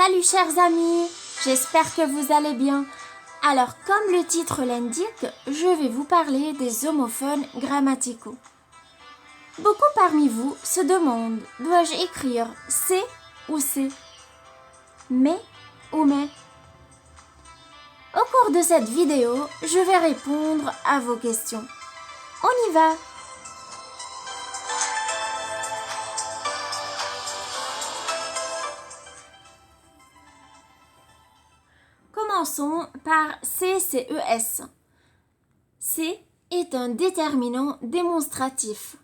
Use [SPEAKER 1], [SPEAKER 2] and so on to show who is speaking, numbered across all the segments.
[SPEAKER 1] Salut chers amis, j'espère que vous allez bien. Alors comme le titre l'indique, je vais vous parler des homophones grammaticaux. Beaucoup parmi vous se demandent, dois-je écrire C ou C, mais ou mais? Au cours de cette vidéo, je vais répondre à vos questions. On y va! Commençons par CCES. C est un déterminant démonstratif.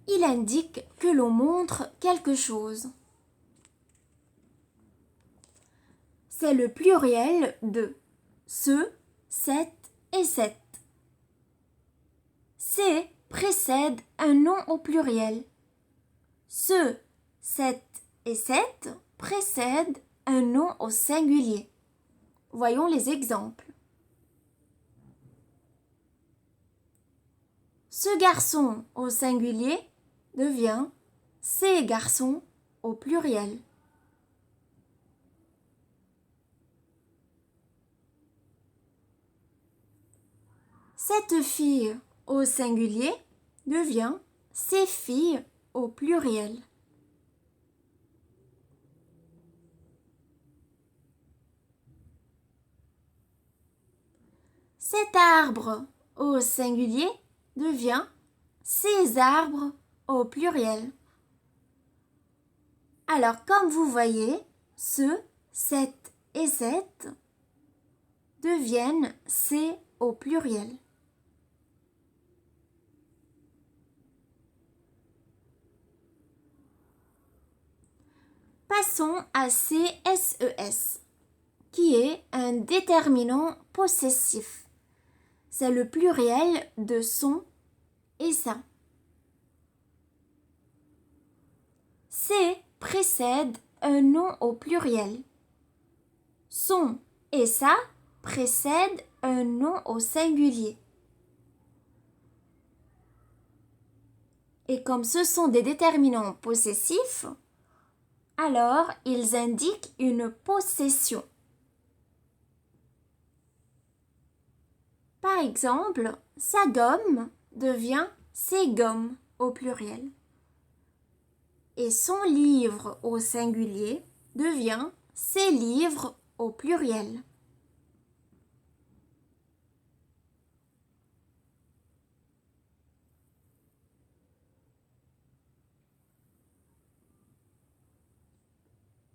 [SPEAKER 1] Il indique que l'on montre quelque chose. C'est le pluriel de ce, cette et cette. C précède un nom au pluriel. Ce, cette et cette précèdent un nom au singulier. Voyons les exemples. Ce garçon au singulier devient ces garçons au pluriel. Cette fille au singulier devient ces filles au pluriel. Cet arbre au singulier devient ces arbres au pluriel. Alors, comme vous voyez, ce, cette et cette deviennent ces au pluriel. Passons à CSES, qui est un déterminant possessif. C'est le pluriel de son et sa. C précède un nom au pluriel. Son et sa précèdent un nom au singulier. Et comme ce sont des déterminants possessifs, alors ils indiquent une possession. Par exemple, sa gomme devient ses gommes au pluriel. Et son livre au singulier devient ses livres au pluriel.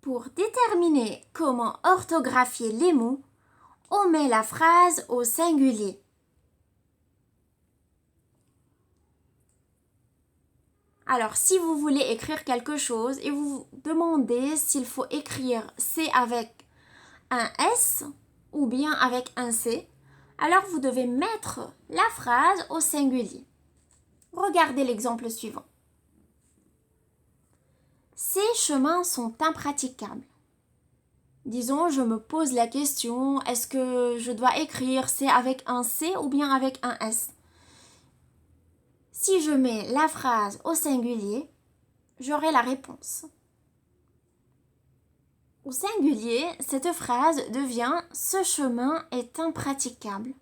[SPEAKER 1] Pour déterminer comment orthographier les mots, on met la phrase au singulier. Alors, si vous voulez écrire quelque chose et vous vous demandez s'il faut écrire C avec un S ou bien avec un C, alors vous devez mettre la phrase au singulier. Regardez l'exemple suivant. Ces chemins sont impraticables. Disons, je me pose la question, est-ce que je dois écrire C avec un C ou bien avec un S? Si je mets la phrase au singulier, j'aurai la réponse. Au singulier, cette phrase devient « Ce chemin est impraticable »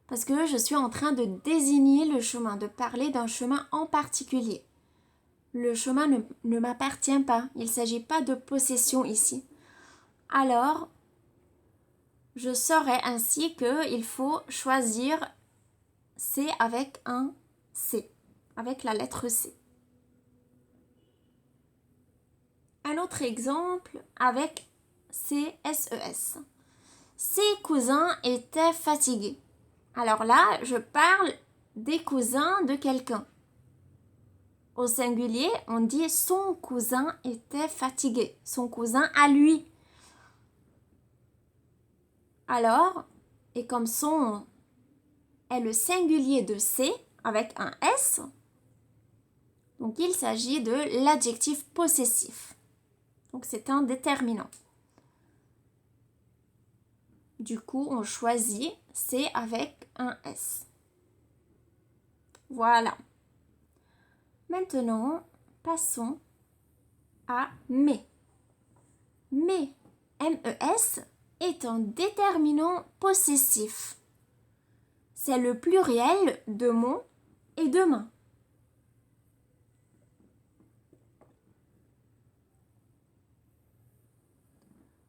[SPEAKER 1] parce que je suis en train de désigner le chemin, de parler d'un chemin en particulier. Le chemin ne m'appartient pas, il ne s'agit pas de possession ici. Alors, je saurai ainsi qu'il faut choisir C avec un C, avec la lettre C. Un autre exemple avec CSES. Ses cousins étaient fatigués. Alors là, je parle des cousins de quelqu'un. Au singulier, on dit son cousin était fatigué. Son cousin à lui. Alors, et comme son est le singulier de C avec un S, donc il s'agit de l'adjectif possessif. Donc c'est un déterminant. Du coup, on choisit C avec un S. Voilà. Maintenant, passons à mais. Mais MES est un déterminant possessif. C'est le pluriel de mon et de main.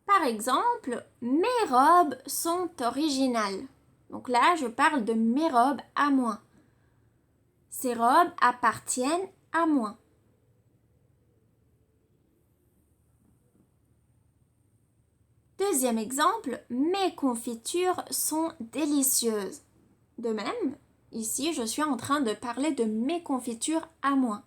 [SPEAKER 1] Par exemple, mes robes sont originales. Donc là, je parle de mes robes à moi. Ces robes appartiennent à moi. Deuxième exemple, mes confitures sont délicieuses. De même, ici, je suis en train de parler de mes confitures à moi.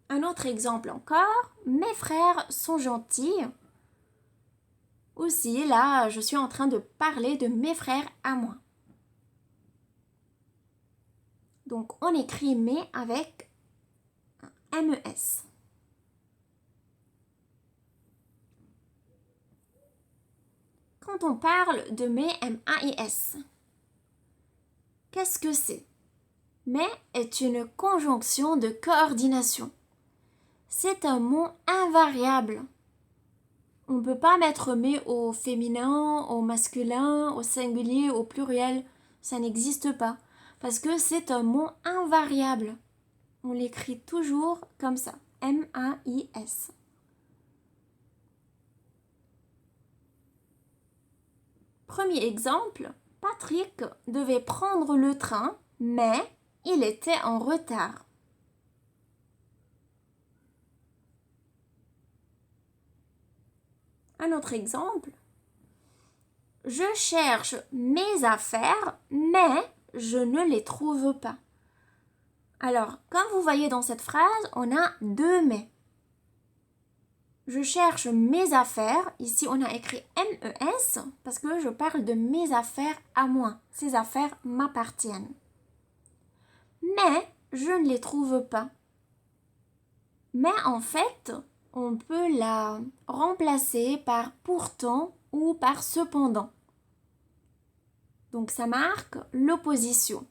[SPEAKER 1] Un autre exemple encore, mes frères sont gentils. Aussi, là, je suis en train de parler de mes frères à moi. Donc, on écrit mes avec un MES. Quand on parle de mes MAIS, qu'est-ce que c'est? Mais est une conjonction de coordination. C'est un mot invariable. On ne peut pas mettre mais au féminin, au masculin, au singulier, au pluriel. Ça n'existe pas. Parce que c'est un mot invariable. On l'écrit toujours comme ça. MAIS. Premier exemple, Patrick devait prendre le train, mais il était en retard. Un autre exemple, je cherche mes affaires, mais je ne les trouve pas. Alors, comme vous voyez dans cette phrase, on a deux mais. Je cherche mes affaires. Ici, on a écrit MES parce que je parle de mes affaires à moi. Ces affaires m'appartiennent. Mais je ne les trouve pas. Mais en fait, on peut la remplacer par pourtant ou par cependant. Donc ça marque l'opposition.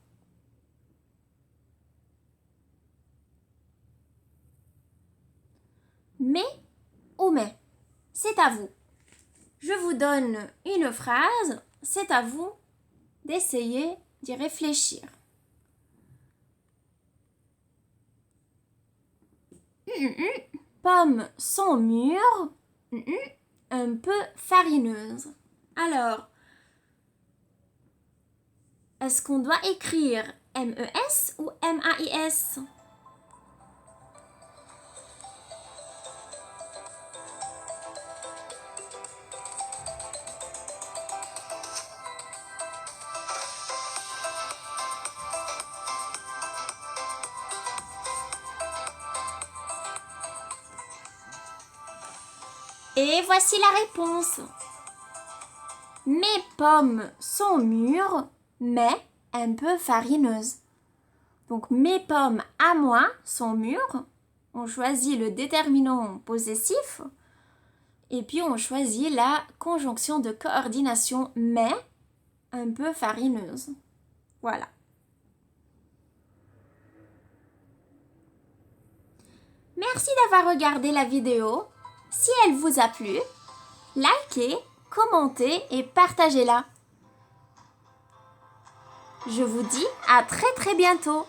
[SPEAKER 1] Mais ou mais, c'est à vous. Je vous donne une phrase, c'est à vous d'essayer d'y réfléchir. Pommes sont mûres, un peu farineuses. Alors, est-ce qu'on doit écrire MES ou MAIS? Et voici la réponse. Mes pommes sont mûres, mais un peu farineuses. Donc mes pommes à moi sont mûres. On choisit le déterminant possessif. Et puis on choisit la conjonction de coordination mais un peu farineuse. Voilà. Merci d'avoir regardé la vidéo. Si elle vous a plu, likez, commentez et partagez-la. Je vous dis à très bientôt.